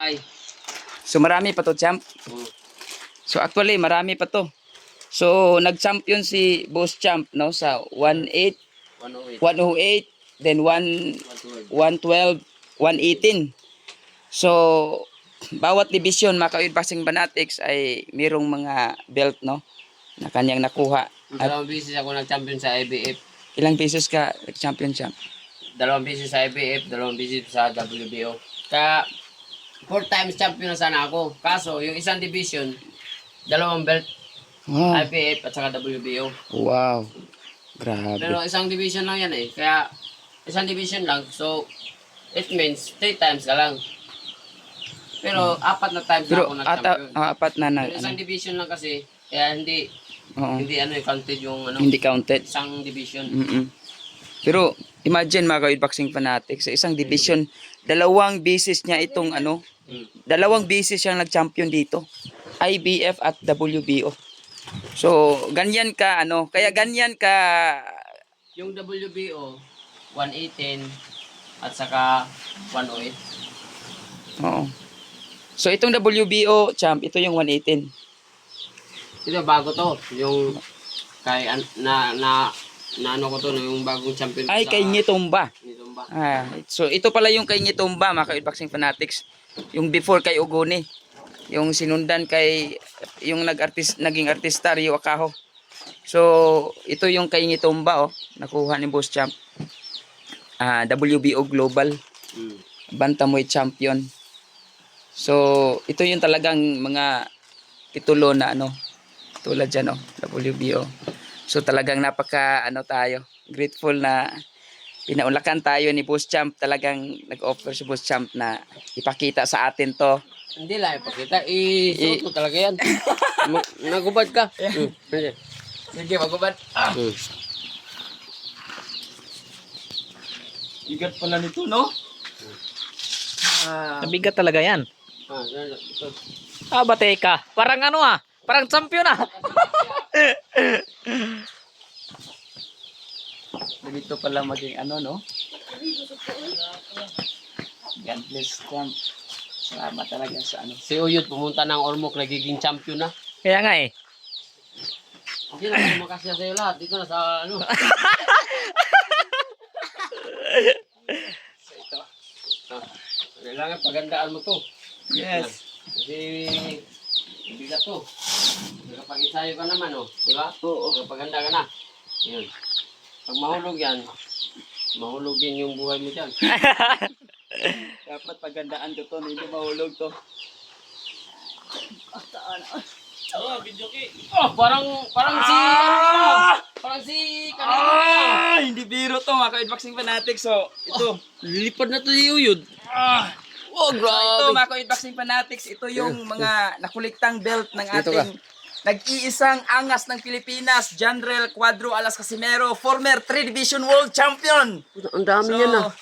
Ay. So marami pa to, champ. So actually marami pa to. So nag-champion si Boss Champ no sa 18, 108, then 112, 118. So bawat division mga ka-Boxing Fanatics ay mayroong mga belt no na kanyang nakuha. At Dalawang beses ako nag-champion sa IBF. ilang beses ka nag-champion, champ? Dalawang beses sa IBF, dalawang beses sa WBO. Kaya 4 times champion na sana ako. Kaso yung isang division, dalawang belt, Wow. IBF at saka WBO. Wow. Grabe. Pero isang division lang yan eh. Kaya isang division lang. So it means 3 times ka lang. Pero 4 na times na Pero ako nag-champion. apat na Pero isang division lang kasi. Kaya hindi Oo. counted yung Hindi counted. isang division. Pero imagine mga ka-Boxing Fanatics, sa isang division, dalawang beses niya itong dalawang beses siyang nag-champion dito. IBF at WBO. So, ganyan ka kaya ganyan ka Yung WBO 118 at saka 108. oo. So itong WBO champ, ito yung 118. Ito bago to, yung kay na ano ko to, yung bagong champion Ay, kay Ngitomba. Ngitomba. So ito pala yung kay Ngitomba, mga ka-Boxing Fanatics. Yung before kay Oguni. Yung sinundan kay yung naging artista Rio Akaho. So ito yung kay Ngitomba nakuha ni Boss Champ. WBO Global Bantamweight Champion. So ito yung talagang mga titulo na tulad dyan WBO. So talagang napaka tayo grateful na pinaunlakan tayo ni Boss Champ. Talagang nag-offer si Boss Champ na ipakita sa atin to. Hindi lang ipakita, isuot mo talaga yan. Nagubad ka. Sige, magubad. Bigat pala nito, no? Nabigat talaga yan. Ito. Batay ka. Parang parang champion Dito pala maging no? God bless Champ. Salamat talaga sa Si Uyod pumunta ng Ormoc, nagiging champion na. Kaya nga eh. Hindi na makasya sa'yo lahat. Dito na sa Kailangan pagandaan mo to. Yes. Kasi bigat to. Nakapag-isayo ka naman, di ba? Oo. Nakapaganda ka na. Yun. Pag mahulog yan, mahulog din yung buhay mo dyan. Dapat pagandaan ko to, hindi mahulog to. Parang si kanina. Hindi biro to mga ka-Boxing Fanatics. So, ito. Lilipad na to si Uyod. So, ito mga ka-Boxing Fanatics, ito yung mga nakuliktang belt ng ating nag-iisang angas ng Pilipinas, General Cuadro Alas Casimero, former 3 Division World Champion. Ang dami niya na.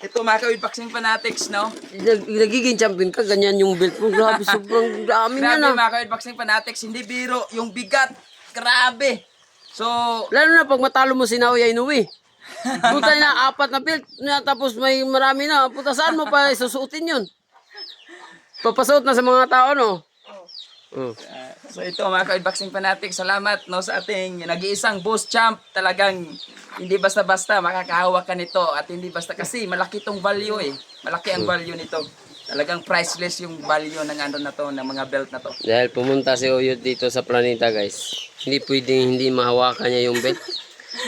Ito mga ka-Boxing Fanatics, no? Nagiging champion ka, ganyan yung belt mo. Grabe, sobrang dami niya Grabe na. mga ka-Boxing Fanatics, hindi biro, yung bigat, grabe. So, Lalo na pag matalo mo si Naoya Inoue. Puta na 4 na belt, tapos may marami na. Puta, saan mo pa susuotin yun? Papasuot na sa mga tao, no? so ito mga ka-Boxing Fanatics, salamat sa ating nag-iisang Boss Champ. Talagang hindi basta-basta makakahawak ka nito at hindi basta kasi malaki tong value malaki ang value nito. Talagang priceless yung value ng na to, ng mga belt na to. Dahil pumunta si Uyod dito sa planeta, guys. Hindi pwedeng hindi mahawakan niya yung belt.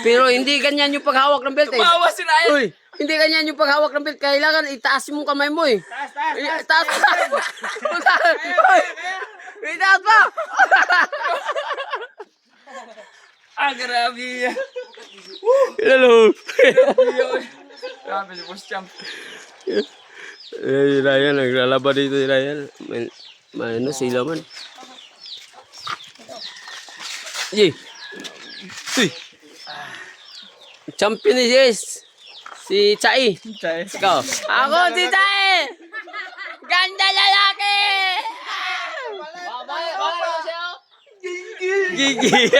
Pero hindi ganyan yung paghawak ng belt eh. Tumawa si Ryan! Uy, hindi ganyan yung paghawak ng belt. Kailangan itaas mo kamay mo eh. Taas. Itaas pa! Grabe. Hello. Grabe si Boss Champ. Ryan, naglalaban dito si Ryan. Ano, sila man. Yay! Uy! Champion ni Jess! Si Chai! Ikaw? Ako si Chai! Ganda lalaki! Babae siya! Gigi!